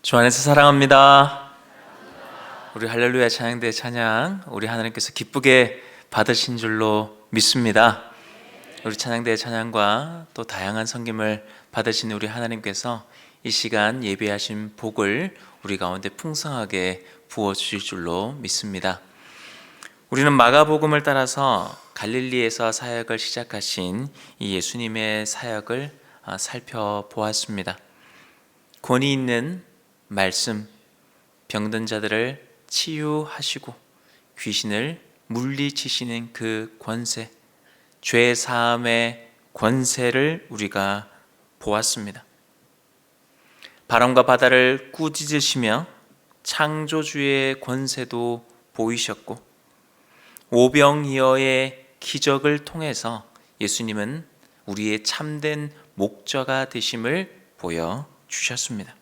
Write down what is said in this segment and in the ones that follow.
주 안에서 사랑합니다. 우리 할렐루야 찬양대 찬양 우리 하나님께서 기쁘게 받으신 줄로 믿습니다. 우리 찬양대 찬양과 또 다양한 섬김을 받으신 우리 하나님께서 이 시간 예배하신 복을 우리 가운데 풍성하게 부어주실 줄로 믿습니다. 우리는 마가복음을 따라서 갈릴리에서 사역을 시작하신 이 예수님의 사역을 살펴보았습니다. 권위 있는 말씀, 병든 자들을 치유하시고 귀신을 물리치시는 그 권세, 죄 사함의 권세를 우리가 보았습니다. 바람과 바다를 꾸짖으시며 창조주의 권세도 보이셨고 오병이어의 기적을 통해서 예수님은 우리의 참된 목자가 되심을 보여주셨습니다.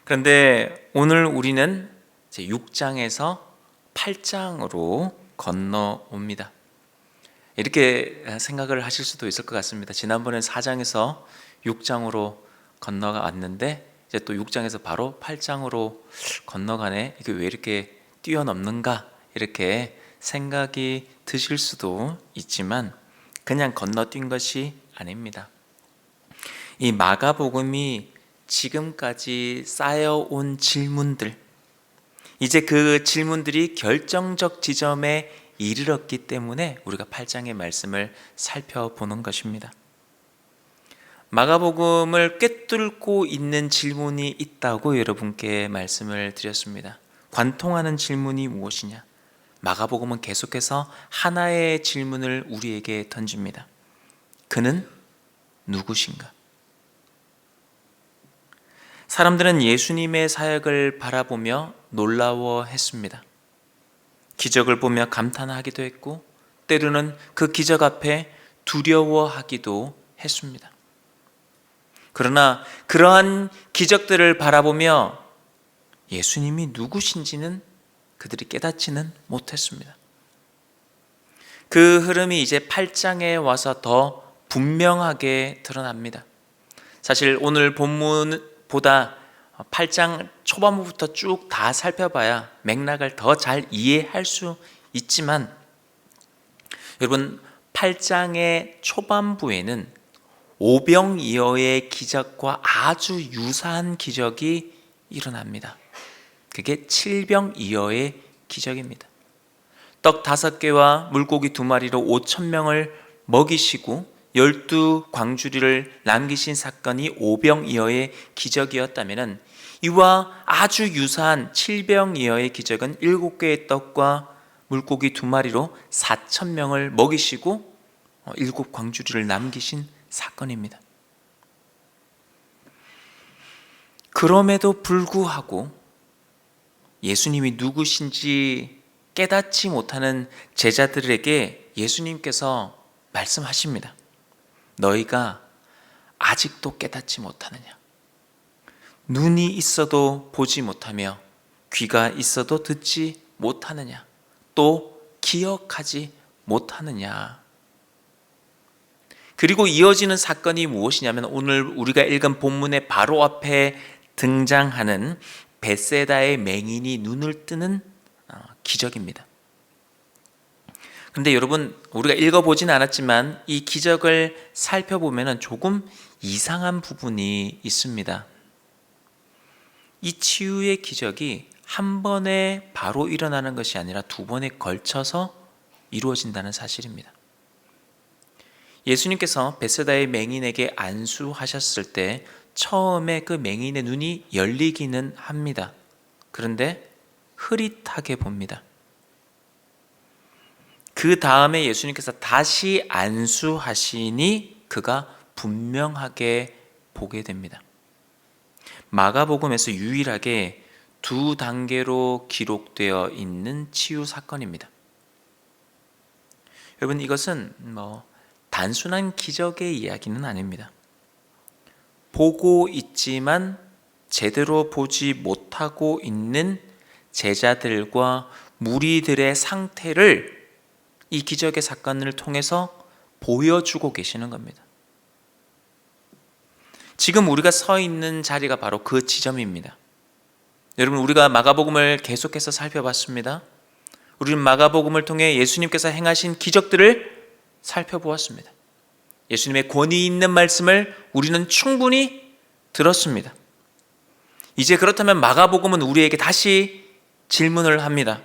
그런데 오늘 우리는 6장에서 8장으로 건너옵니다. 이렇게 생각을 하실 수도 있을 것 같습니다. 지난번엔 4장에서 6장으로 건너가 왔는데 이제 또 6장에서 바로 8장으로 건너가네. 이게 왜 이렇게 뛰어넘는가? 이렇게 생각이 드실 수도 있지만 그냥 건너뛴 것이 아닙니다. 이 마가복음이 지금까지 쌓여온 질문들, 이제 그 질문들이 결정적 지점에 이르렀기 때문에 우리가 8장의 말씀을 살펴보는 것입니다. 마가복음을 꿰뚫고 있는 질문이 있다고 여러분께 말씀을 드렸습니다. 관통하는 질문이 무엇이냐? 마가복음은 계속해서 하나의 질문을 우리에게 던집니다. 그는 누구신가? 사람들은 예수님의 사역을 바라보며 놀라워했습니다. 기적을 보며 감탄하기도 했고 때로는 그 기적 앞에 두려워하기도 했습니다. 그러나 그러한 기적들을 바라보며 예수님이 누구신지는 그들이 깨닫지는 못했습니다. 그 흐름이 이제 8장에 와서 더 분명하게 드러납니다. 사실 오늘 본문보다 8장 초반부부터 쭉 다 살펴봐야 맥락을 더 잘 이해할 수 있지만 여러분 8장의 초반부에는 오병이어의 기적과 아주 유사한 기적이 일어납니다. 그게 칠병이어의 기적입니다. 떡 5개와 물고기 2마리로 5,000명을 먹이시고 12광주리를 남기신 사건이 오병이어의 기적이었다면 이와 아주 유사한 칠병이어의 기적은 7개의 떡과 물고기 2마리로 4,000명을 먹이시고 7광주리를 남기신 사건입니다. 그럼에도 불구하고 예수님이 누구신지 깨닫지 못하는 제자들에게 예수님께서 말씀하십니다. 너희가 아직도 깨닫지 못하느냐? 눈이 있어도 보지 못하며 귀가 있어도 듣지 못하느냐? 또 기억하지 못하느냐? 그리고 이어지는 사건이 무엇이냐면 오늘 우리가 읽은 본문의 바로 앞에 등장하는 벳세다의 맹인이 눈을 뜨는 기적입니다. 그런데 여러분 우리가 읽어보진 않았지만 이 기적을 살펴보면 조금 이상한 부분이 있습니다. 이 치유의 기적이 한 번에 바로 일어나는 것이 아니라 2번에 걸쳐서 이루어진다는 사실입니다. 예수님께서 벳세다의 맹인에게 안수하셨을 때 처음에 그 맹인의 눈이 열리기는 합니다. 그런데 흐릿하게 봅니다. 그 다음에 예수님께서 다시 안수하시니 그가 분명하게 보게 됩니다. 마가복음에서 유일하게 2단계로 기록되어 있는 치유 사건입니다. 여러분 이것은 단순한 기적의 이야기는 아닙니다. 보고 있지만 제대로 보지 못하고 있는 제자들과 무리들의 상태를 이 기적의 사건을 통해서 보여주고 계시는 겁니다. 지금 우리가 서 있는 자리가 바로 그 지점입니다. 여러분, 우리가 마가복음을 계속해서 살펴봤습니다. 우리는 마가복음을 통해 예수님께서 행하신 기적들을 살펴보았습니다. 예수님의 권위 있는 말씀을 우리는 충분히 들었습니다. 이제 그렇다면 마가복음은 우리에게 다시 질문을 합니다.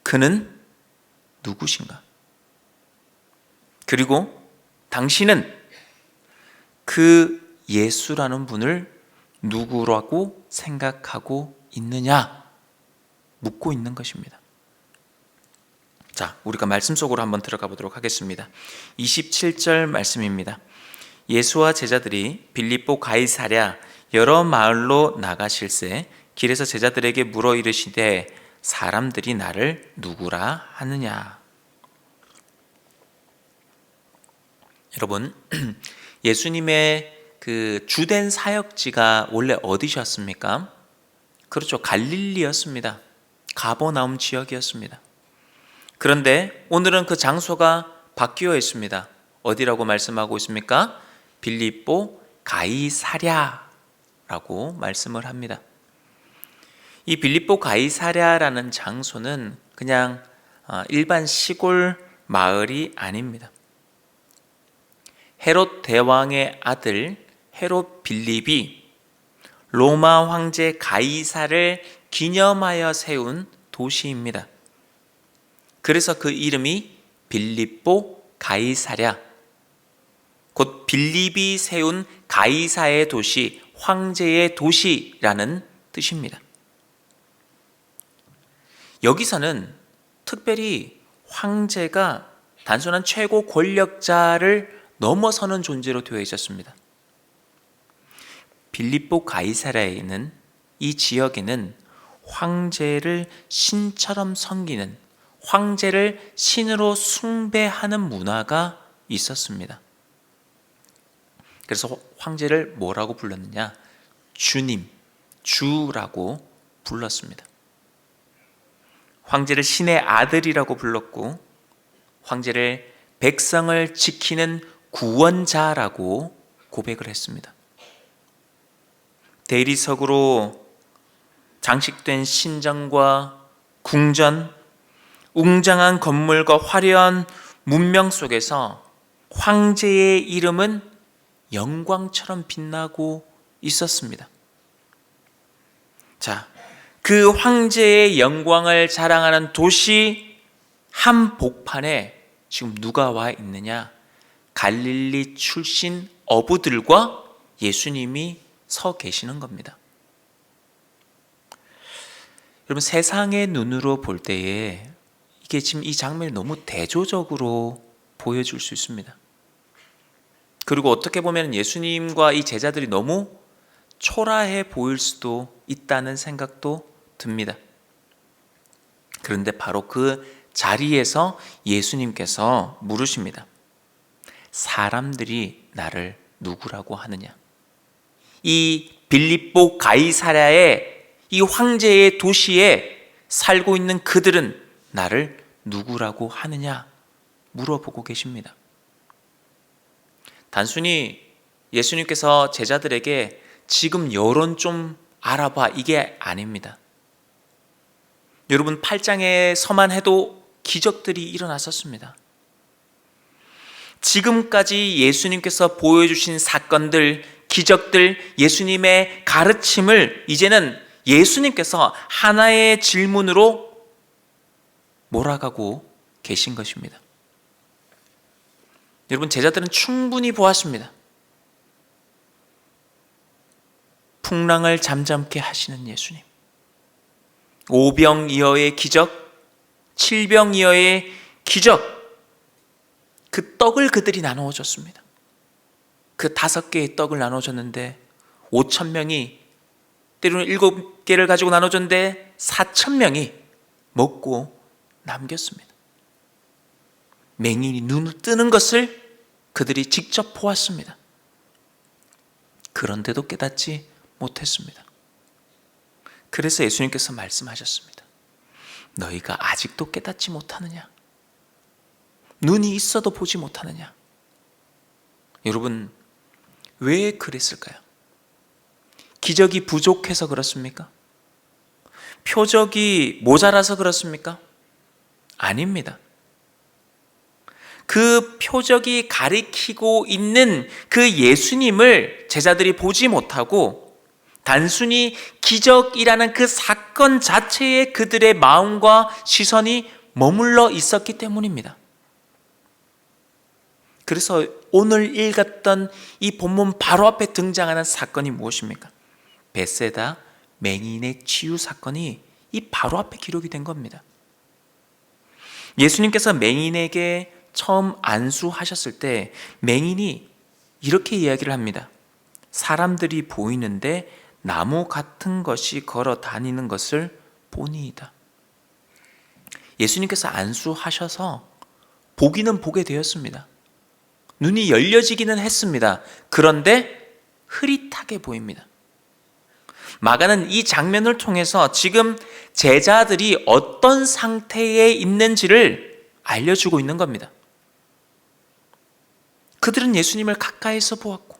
그는 누구신가? 그리고 당신은 그 예수라는 분을 누구라고 생각하고 있느냐? 묻고 있는 것입니다. 자, 우리가 말씀 속으로 한번 들어가 보도록 하겠습니다. 27절 말씀입니다. 예수와 제자들이 빌립보 가이사랴 여러 마을로 나가실새 길에서 제자들에게 물어 이르시되 사람들이 나를 누구라 하느냐? 여러분, 예수님의 그 주된 사역지가 원래 어디셨습니까? 그렇죠, 갈릴리였습니다. 가버나움 지역이었습니다. 그런데 오늘은 그 장소가 바뀌어 있습니다. 어디라고 말씀하고 있습니까? 빌립보 가이사랴라고 말씀을 합니다. 이 빌립보 가이사랴라는 장소는 그냥 일반 시골 마을이 아닙니다. 헤롯 대왕의 아들 헤롯 빌립이 로마 황제 가이사를 기념하여 세운 도시입니다. 그래서 그 이름이 빌립보 가이사랴, 곧 빌립이 세운 가이사의 도시, 황제의 도시라는 뜻입니다. 여기서는 특별히 황제가 단순한 최고 권력자를 넘어서는 존재로 되어 있었습니다. 빌립보 가이사랴에 있는 이 지역에는 황제를 신처럼 섬기는, 황제를 신으로 숭배하는 문화가 있었습니다. 그래서 황제를 뭐라고 불렀느냐? 주님, 주라고 불렀습니다. 황제를 신의 아들이라고 불렀고, 황제를 백성을 지키는 구원자라고 고백을 했습니다. 대리석으로 장식된 신전과 궁전, 웅장한 건물과 화려한 문명 속에서 황제의 이름은 영광처럼 빛나고 있었습니다. 자, 그 황제의 영광을 자랑하는 도시 한복판에 지금 누가 와 있느냐? 갈릴리 출신 어부들과 예수님이 서 계시는 겁니다. 여러분, 세상의 눈으로 볼 때에 이게 지금 이 장면이 너무 대조적으로 보여줄 수 있습니다. 그리고 어떻게 보면 예수님과 이 제자들이 너무 초라해 보일 수도 있다는 생각도 듭니다. 그런데 바로 그 자리에서 예수님께서 물으십니다. 사람들이 나를 누구라고 하느냐? 이 빌립보 가이사랴의 이 황제의 도시에 살고 있는 그들은 나를 누구라고 하느냐? 물어보고 계십니다. 단순히 예수님께서 제자들에게 지금 여론 좀 알아봐, 이게 아닙니다. 여러분, 8장에 서만 해도 기적들이 일어났었습니다. 지금까지 예수님께서 보여주신 사건들, 기적들, 예수님의 가르침을 이제는 예수님께서 하나의 질문으로 몰아가고 계신 것입니다. 여러분, 제자들은 충분히 보았습니다. 풍랑을 잠잠케 하시는 예수님, 오병이어의 기적, 칠병이어의 기적, 그 떡을 그들이 나누어 줬습니다. 그 5개의 떡을 나눠 줬는데 5,000명이, 때로는 7개를 가지고 나눠 줬는데 4,000명이 먹고 남겼습니다. 맹인이 눈을 뜨는 것을 그들이 직접 보았습니다. 그런데도 깨닫지 못했습니다. 그래서 예수님께서 말씀하셨습니다. 너희가 아직도 깨닫지 못하느냐? 눈이 있어도 보지 못하느냐? 여러분, 왜 그랬을까요? 기적이 부족해서 그렇습니까? 표적이 모자라서 그렇습니까? 아닙니다. 그 표적이 가리키고 있는 그 예수님을 제자들이 보지 못하고 단순히 기적이라는 그 사건 자체에 그들의 마음과 시선이 머물러 있었기 때문입니다. 그래서 오늘 읽었던 이 본문 바로 앞에 등장하는 사건이 무엇입니까? 벳세다 맹인의 치유 사건이 이 바로 앞에 기록이 된 겁니다. 예수님께서 맹인에게 처음 안수하셨을 때 맹인이 이렇게 이야기를 합니다. 사람들이 보이는데 나무 같은 것이 걸어 다니는 것을 보니이다. 예수님께서 안수하셔서 보기는 보게 되었습니다. 눈이 열려지기는 했습니다. 그런데 흐릿하게 보입니다. 마가는 이 장면을 통해서 지금 제자들이 어떤 상태에 있는지를 알려주고 있는 겁니다. 그들은 예수님을 가까이서 보았고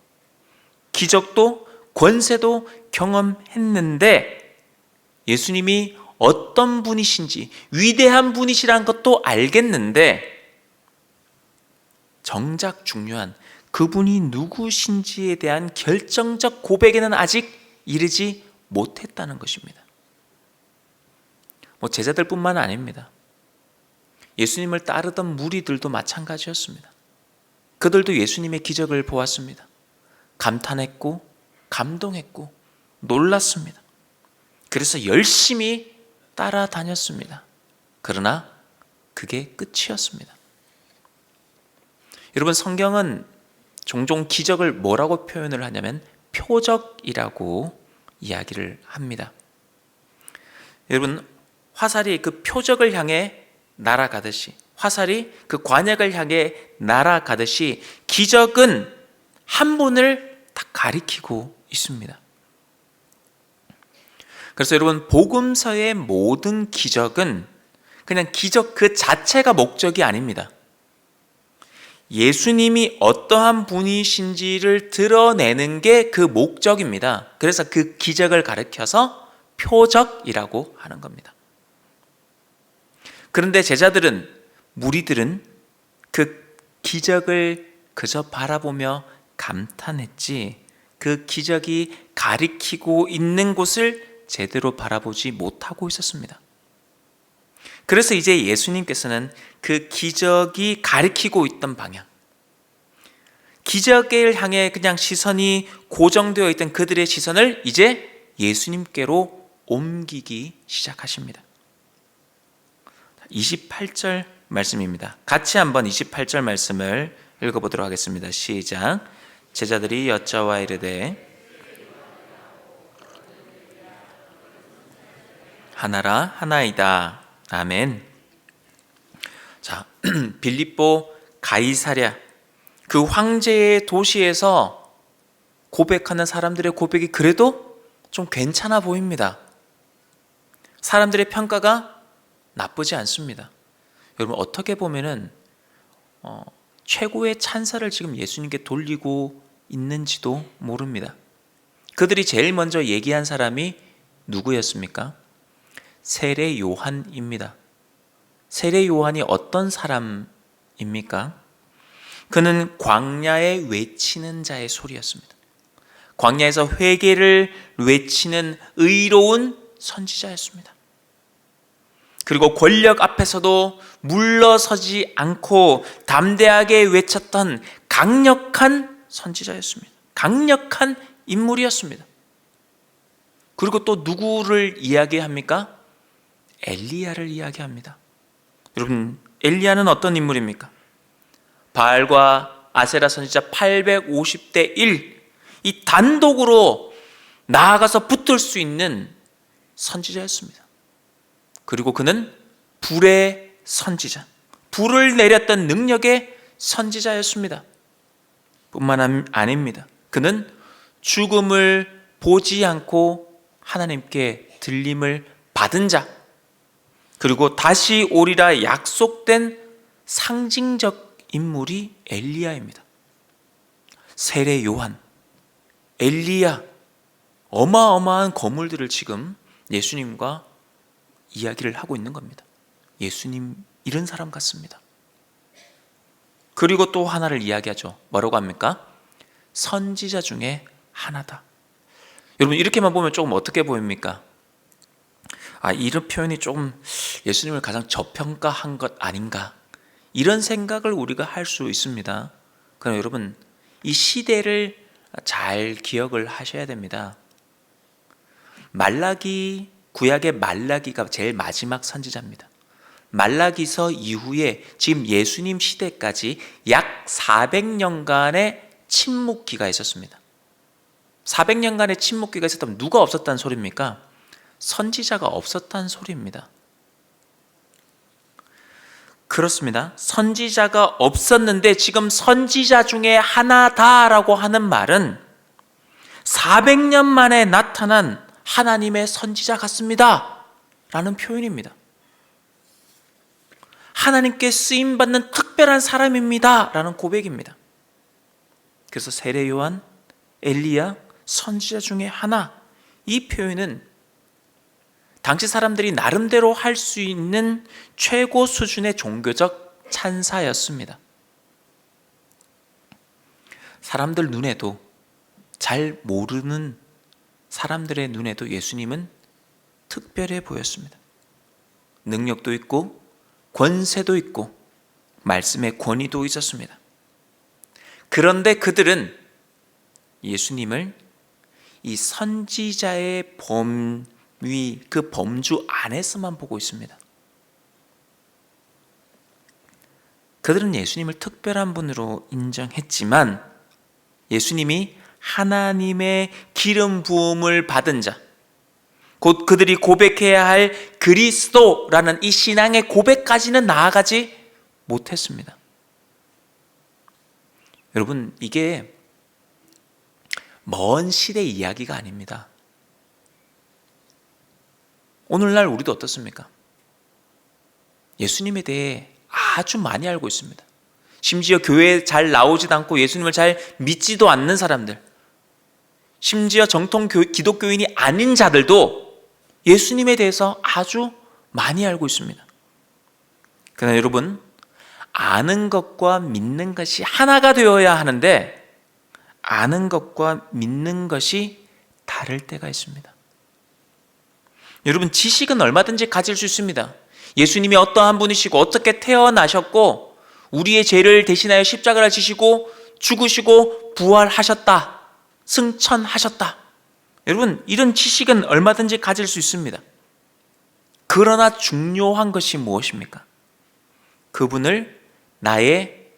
기적도 권세도 경험했는데 예수님이 어떤 분이신지 위대한 분이시라는 것도 알겠는데 정작 중요한 그분이 누구신지에 대한 결정적 고백에는 아직 이르지 못했다는 것입니다. 제자들뿐만 아닙니다. 예수님을 따르던 무리들도 마찬가지였습니다. 그들도 예수님의 기적을 보았습니다. 감탄했고 감동했고 놀랐습니다. 그래서 열심히 따라다녔습니다. 그러나 그게 끝이었습니다. 여러분, 성경은 종종 기적을 뭐라고 표현을 하냐면 표적이라고 이야기를 합니다. 여러분, 화살이 그 표적을 향해 날아가듯이, 화살이 그 관역을 향해 날아가듯이 기적은 한 분을 딱 가리키고 있습니다. 그래서 여러분, 복음서의 모든 기적은 그냥 기적 그 자체가 목적이 아닙니다. 예수님이 어떠한 분이신지를 드러내는 게 그 목적입니다. 그래서 그 기적을 가리켜서 표적이라고 하는 겁니다. 그런데 제자들은, 무리들은 그 기적을 그저 바라보며 감탄했지 그 기적이 가리키고 있는 곳을 제대로 바라보지 못하고 있었습니다. 그래서 이제 예수님께서는 그 기적이 가리키고 있던 방향, 기적을 향해 그냥 시선이 고정되어 있던 그들의 시선을 이제 예수님께로 옮기기 시작하십니다. 28절 말씀입니다. 같이 한번 28절 말씀을 읽어보도록 하겠습니다. 시작. 제자들이 여짜와 이르되 하나라 하나이다. 아멘. 자, 빌립보 가이사랴 그 황제의 도시에서 고백하는 사람들의 고백이 그래도 좀 괜찮아 보입니다. 사람들의 평가가 나쁘지 않습니다. 여러분, 어떻게 보면은 최고의 찬사를 지금 예수님께 돌리고 있는지도 모릅니다. 그들이 제일 먼저 얘기한 사람이 누구였습니까? 세례 요한입니다. 세례 요한이 어떤 사람입니까? 그는 광야에 외치는 자의 소리였습니다. 광야에서 회개를 외치는 의로운 선지자였습니다. 그리고 권력 앞에서도 물러서지 않고 담대하게 외쳤던 강력한 선지자였습니다. 강력한 인물이었습니다. 그리고 또 누구를 이야기합니까? 엘리야를 이야기합니다. 여러분, 엘리야는 어떤 인물입니까? 바알과 아세라 선지자 850대 1, 이 단독으로 나아가서 붙을 수 있는 선지자였습니다. 그리고 그는 불의 선지자, 불을 내렸던 능력의 선지자였습니다. 뿐만 아닙니다. 그는 죽음을 보지 않고 하나님께 들림을 받은 자, 그리고 다시 오리라 약속된 상징적 인물이 엘리야입니다. 세례 요한, 엘리야, 어마어마한 거물들을 지금 예수님과 이야기를 하고 있는 겁니다. 예수님 이런 사람 같습니다. 그리고 또 하나를 이야기하죠. 뭐라고 합니까? 선지자 중에 하나다. 여러분 이렇게만 보면 조금 어떻게 보입니까? 이런 표현이 조금 예수님을 가장 저평가한 것 아닌가, 이런 생각을 우리가 할 수 있습니다. 그러나 여러분 이 시대를 잘 기억을 하셔야 됩니다. 말라기, 구약의 말라기가 제일 마지막 선지자입니다. 말라기서 이후에 지금 예수님 시대까지 약 400년간의 침묵기가 있었습니다. 400년간의 침묵기가 있었다면 누가 없었다는 소리입니까? 선지자가 없었다는 소리입니다. 그렇습니다. 선지자가 없었는데 지금 선지자 중에 하나다라고 하는 말은 400년 만에 나타난 하나님의 선지자 같습니다 라는 표현입니다. 하나님께 쓰임받는 특별한 사람입니다 라는 고백입니다. 그래서 세례 요한, 엘리야, 선지자 중에 하나, 이 표현은 당시 사람들이 나름대로 할 수 있는 최고 수준의 종교적 찬사였습니다. 사람들 눈에도, 잘 모르는 사람들의 눈에도 예수님은 특별해 보였습니다. 능력도 있고 권세도 있고 말씀의 권위도 있었습니다. 그런데 그들은 예수님을 이 선지자의 범위, 그 범주 안에서만 보고 있습니다. 그들은 예수님을 특별한 분으로 인정했지만 예수님이 하나님의 기름 부음을 받은 자, 곧 그들이 고백해야 할 그리스도라는 이 신앙의 고백까지는 나아가지 못했습니다. 여러분 이게 먼 시대 이야기가 아닙니다. 오늘날 우리도 어떻습니까? 예수님에 대해 아주 많이 알고 있습니다. 심지어 교회에 잘 나오지도 않고 예수님을 잘 믿지도 않는 사람들, 심지어 정통 기독교인이 아닌 자들도 예수님에 대해서 아주 많이 알고 있습니다. 그러나 여러분, 아는 것과 믿는 것이 하나가 되어야 하는데 아는 것과 믿는 것이 다를 때가 있습니다. 여러분, 지식은 얼마든지 가질 수 있습니다. 예수님이 어떠한 분이시고 어떻게 태어나셨고 우리의 죄를 대신하여 십자가를 지시고 죽으시고 부활하셨다, 승천하셨다. 여러분, 이런 지식은 얼마든지 가질 수 있습니다. 그러나 중요한 것이 무엇입니까? 그분을 나의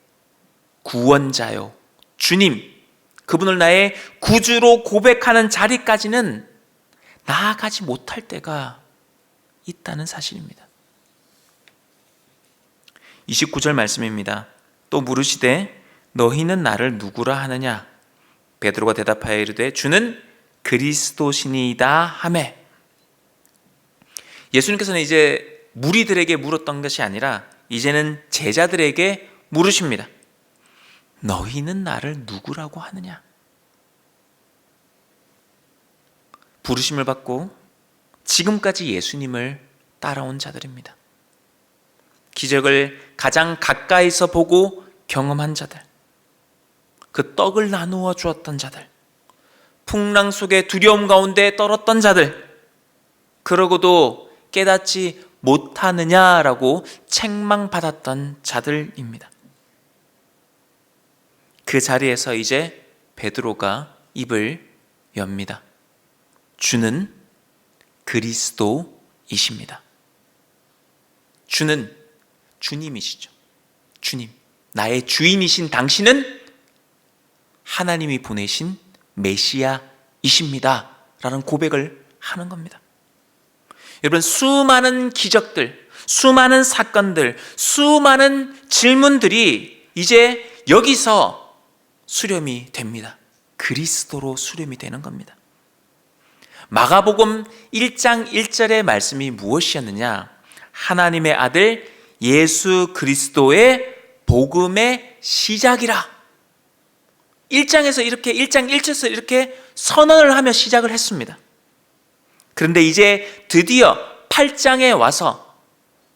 구원자요, 주님, 그분을 나의 구주로 고백하는 자리까지는 나아가지 못할 때가 있다는 사실입니다. 29절 말씀입니다. 또 물으시되 너희는 나를 누구라 하느냐? 베드로가 대답하여 이르되 주는 그리스도시니이다 하매. 예수님께서는 이제 무리들에게 물었던 것이 아니라 이제는 제자들에게 물으십니다. 너희는 나를 누구라고 하느냐? 부르심을 받고 지금까지 예수님을 따라온 자들입니다. 기적을 가장 가까이서 보고 경험한 자들, 그 떡을 나누어 주었던 자들, 풍랑 속에 두려움 가운데 떨었던 자들, 그러고도 깨닫지 못하느냐라고 책망받았던 자들입니다. 그 자리에서 이제 베드로가 입을 엽니다. 주는 그리스도이십니다. 주는 주님이시죠. 주님, 나의 주인이신 당신은 하나님이 보내신 메시아이십니다 라는 고백을 하는 겁니다. 여러분, 수많은 기적들, 수많은 사건들, 수많은 질문들이 이제 여기서 수렴이 됩니다. 그리스도로 수렴이 되는 겁니다. 마가복음 1장 1절의 말씀이 무엇이었느냐? 하나님의 아들 예수 그리스도의 복음의 시작이라. 1장 1절에서 이렇게 선언을 하며 시작을 했습니다. 그런데 이제 드디어 8장에 와서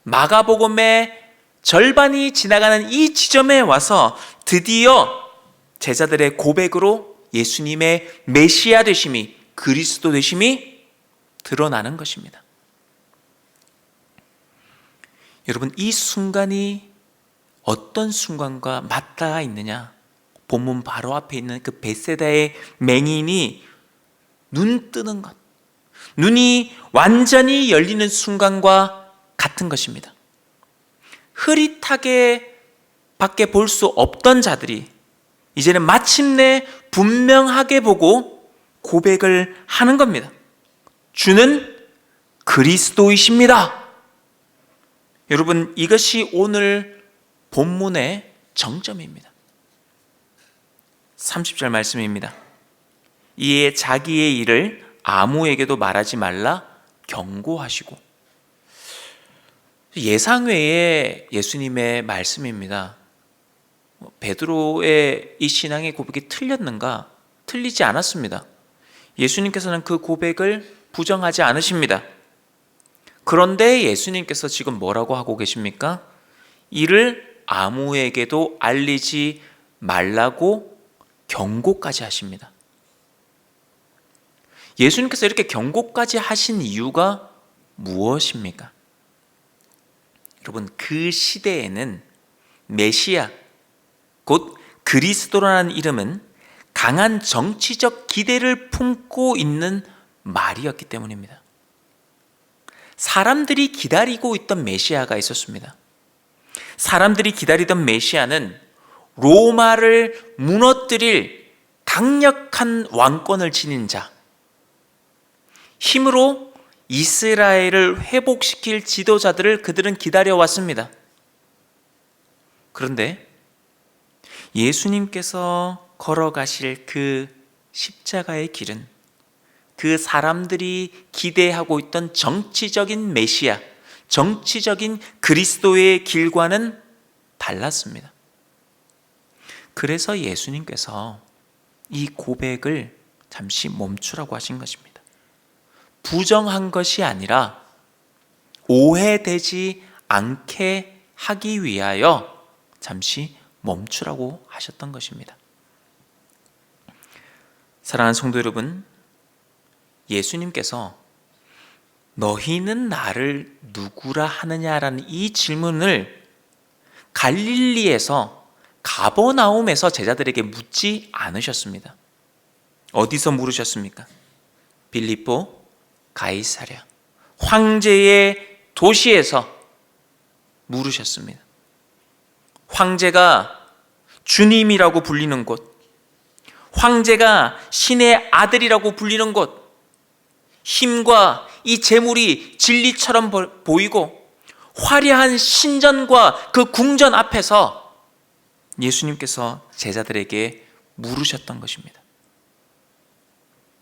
마가복음의 절반이 지나가는 이 지점에 와서 드디어 제자들의 고백으로 예수님의 메시아 되심이, 그리스도 되심이 드러나는 것입니다. 여러분, 이 순간이 어떤 순간과 맞닿아 있느냐? 본문 바로 앞에 있는 그 벳세다의 맹인이 눈 뜨는 것, 눈이 완전히 열리는 순간과 같은 것입니다. 흐릿하게 밖에 볼 수 없던 자들이 이제는 마침내 분명하게 보고 고백을 하는 겁니다. 주는 그리스도이십니다. 여러분, 이것이 오늘 본문의 정점입니다. 30절 말씀입니다. 이에 자기의 일을 아무에게도 말하지 말라 경고하시고. 예상외의 예수님의 말씀입니다. 베드로의 이 신앙의 고백이 틀렸는가? 틀리지 않았습니다. 예수님께서는 그 고백을 부정하지 않으십니다. 그런데 예수님께서 지금 뭐라고 하고 계십니까? 이를 아무에게도 알리지 말라고 경고까지 하십니다. 예수님께서 이렇게 경고까지 하신 이유가 무엇입니까? 여러분, 그 시대에는 메시아, 곧 그리스도라는 이름은 강한 정치적 기대를 품고 있는 말이었기 때문입니다. 사람들이 기다리고 있던 메시아가 있었습니다. 사람들이 기다리던 메시아는 로마를 무너뜨릴 강력한 왕권을 지닌 자, 힘으로 이스라엘을 회복시킬 지도자들을 그들은 기다려왔습니다. 그런데 예수님께서 걸어가실 그 십자가의 길은 그 사람들이 기대하고 있던 정치적인 메시아, 정치적인 그리스도의 길과는 달랐습니다. 그래서 예수님께서 이 고백을 잠시 멈추라고 하신 것입니다. 부정한 것이 아니라 오해되지 않게 하기 위하여 잠시 멈추라고 하셨던 것입니다. 사랑하는 성도 여러분, 예수님께서 너희는 나를 누구라 하느냐라는 이 질문을 갈릴리에서 가버나움에서 제자들에게 묻지 않으셨습니다. 어디서 물으셨습니까? 빌립보, 가이사랴, 황제의 도시에서 물으셨습니다. 황제가 주님이라고 불리는 곳, 황제가 신의 아들이라고 불리는 곳, 힘과 이 재물이 진리처럼 보이고 화려한 신전과 그 궁전 앞에서 예수님께서 제자들에게 물으셨던 것입니다.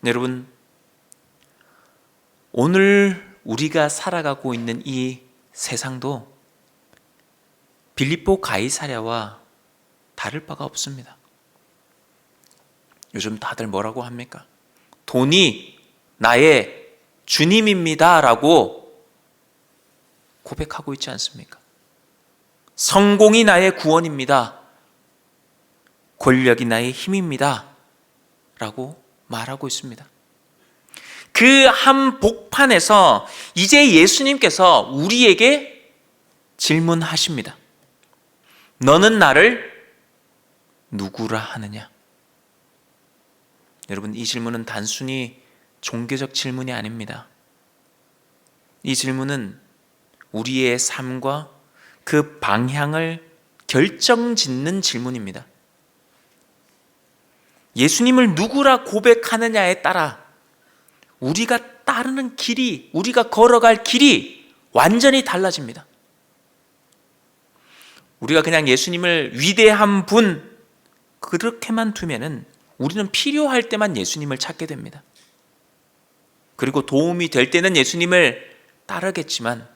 여러분, 오늘 우리가 살아가고 있는 이 세상도 빌립보 가이사랴와 다를 바가 없습니다. 요즘 다들 뭐라고 합니까? 돈이 나의 주님입니다 라고 고백하고 있지 않습니까? 성공이 나의 구원입니다. 권력이 나의 힘입니다 라고 말하고 있습니다. 그 한 복판에서 이제 예수님께서 우리에게 질문하십니다. 너는 나를 누구라 하느냐? 여러분, 이 질문은 단순히 종교적 질문이 아닙니다. 이 질문은 우리의 삶과 그 방향을 결정짓는 질문입니다. 예수님을 누구라 고백하느냐에 따라 우리가 따르는 길이, 우리가 걸어갈 길이 완전히 달라집니다. 우리가 그냥 예수님을 위대한 분 그렇게만 두면은 우리는 필요할 때만 예수님을 찾게 됩니다. 그리고 도움이 될 때는 예수님을 따르겠지만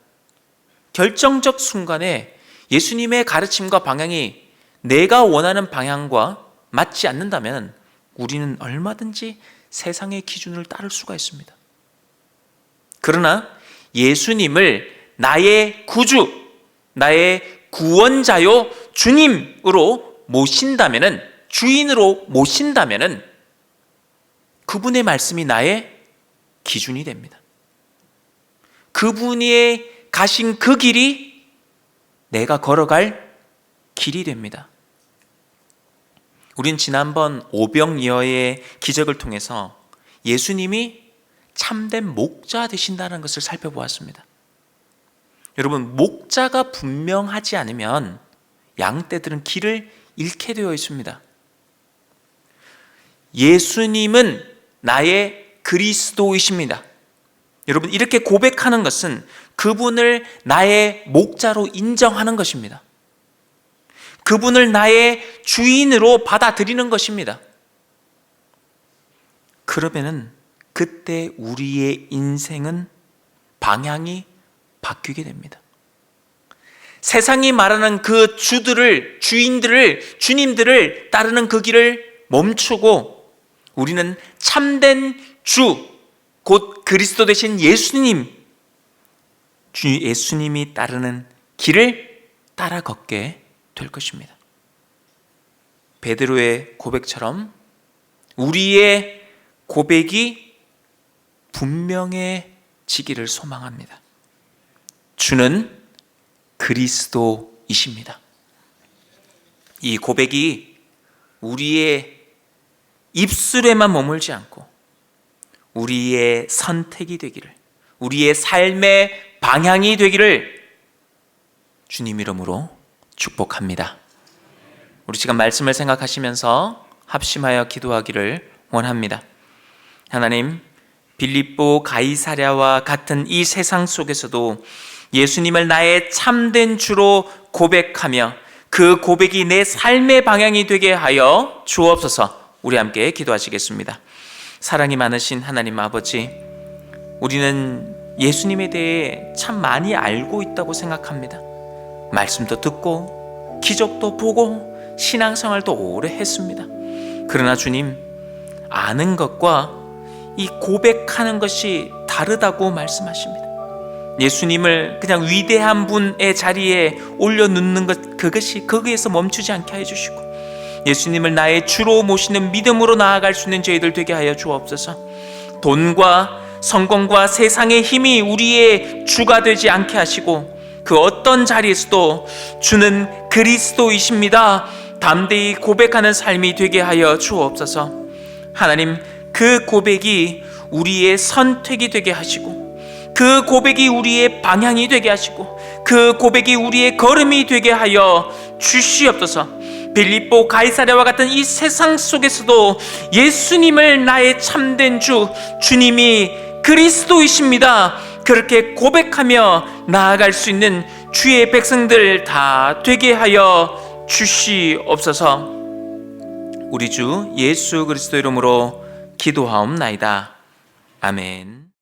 결정적 순간에 예수님의 가르침과 방향이 내가 원하는 방향과 맞지 않는다면 우리는 얼마든지 세상의 기준을 따를 수가 있습니다. 그러나 예수님을 나의 구주, 나의 구원자요 주님으로 모신다면은, 주인으로 모신다면은 그분의 말씀이 나의 기준이 됩니다. 그분이 가신 그 길이 내가 걸어갈 길이 됩니다. 우린 지난번 오병이어의 기적을 통해서 예수님이 참된 목자 되신다는 것을 살펴보았습니다. 여러분, 목자가 분명하지 않으면 양떼들은 길을 잃게 되어 있습니다. 예수님은 나의 그리스도이십니다. 여러분, 이렇게 고백하는 것은 그분을 나의 목자로 인정하는 것입니다. 그분을 나의 주인으로 받아들이는 것입니다. 그러면은 그때 우리의 인생은 방향이 바뀌게 됩니다. 세상이 말하는 그 주들을, 주인들을, 주님들을 따르는 그 길을 멈추고 우리는 참된 주, 곧 그리스도 되신 예수님, 주 예수님이 따르는 길을 따라 걷게 될 것입니다. 베드로의 고백처럼 우리의 고백이 분명해지기를 소망합니다. 주는 그리스도이십니다. 이 고백이 우리의 입술에만 머물지 않고 우리의 선택이 되기를, 우리의 삶의 방향이 되기를 주님 이름으로 축복합니다. 우리 지금 말씀을 생각하시면서 합심하여 기도하기를 원합니다. 하나님, 빌립보 가이사랴와 같은 이 세상 속에서도 예수님을 나의 참된 주로 고백하며 그 고백이 내 삶의 방향이 되게 하여 주옵소서. 우리 함께 기도하시겠습니다. 사랑이 많으신 하나님 아버지, 우리는 예수님에 대해 참 많이 알고 있다고 생각합니다. 말씀도 듣고 기적도 보고 신앙생활도 오래 했습니다. 그러나 주님, 아는 것과 이 고백하는 것이 다르다고 말씀하십니다. 예수님을 그냥 위대한 분의 자리에 올려놓는 것, 그것이 거기에서 멈추지 않게 해주시고 예수님을 나의 주로 모시는 믿음으로 나아갈 수 있는 저희들 되게 하여 주옵소서. 돈과 성공과 세상의 힘이 우리의 주가 되지 않게 하시고 그 어떤 자리에서도 주는 그리스도이십니다 담대히 고백하는 삶이 되게 하여 주옵소서. 하나님, 그 고백이 우리의 선택이 되게 하시고 그 고백이 우리의 방향이 되게 하시고 그 고백이 우리의 걸음이 되게 하여 주시옵소서. 빌립보 가이사랴와 같은 이 세상 속에서도 예수님을 나의 참된 주, 주님이 그리스도이십니다 그렇게 고백하며 나아갈 수 있는 주의 백성들 다 되게 하여 주시옵소서. 우리 주 예수 그리스도 이름으로 기도하옵나이다. 아멘.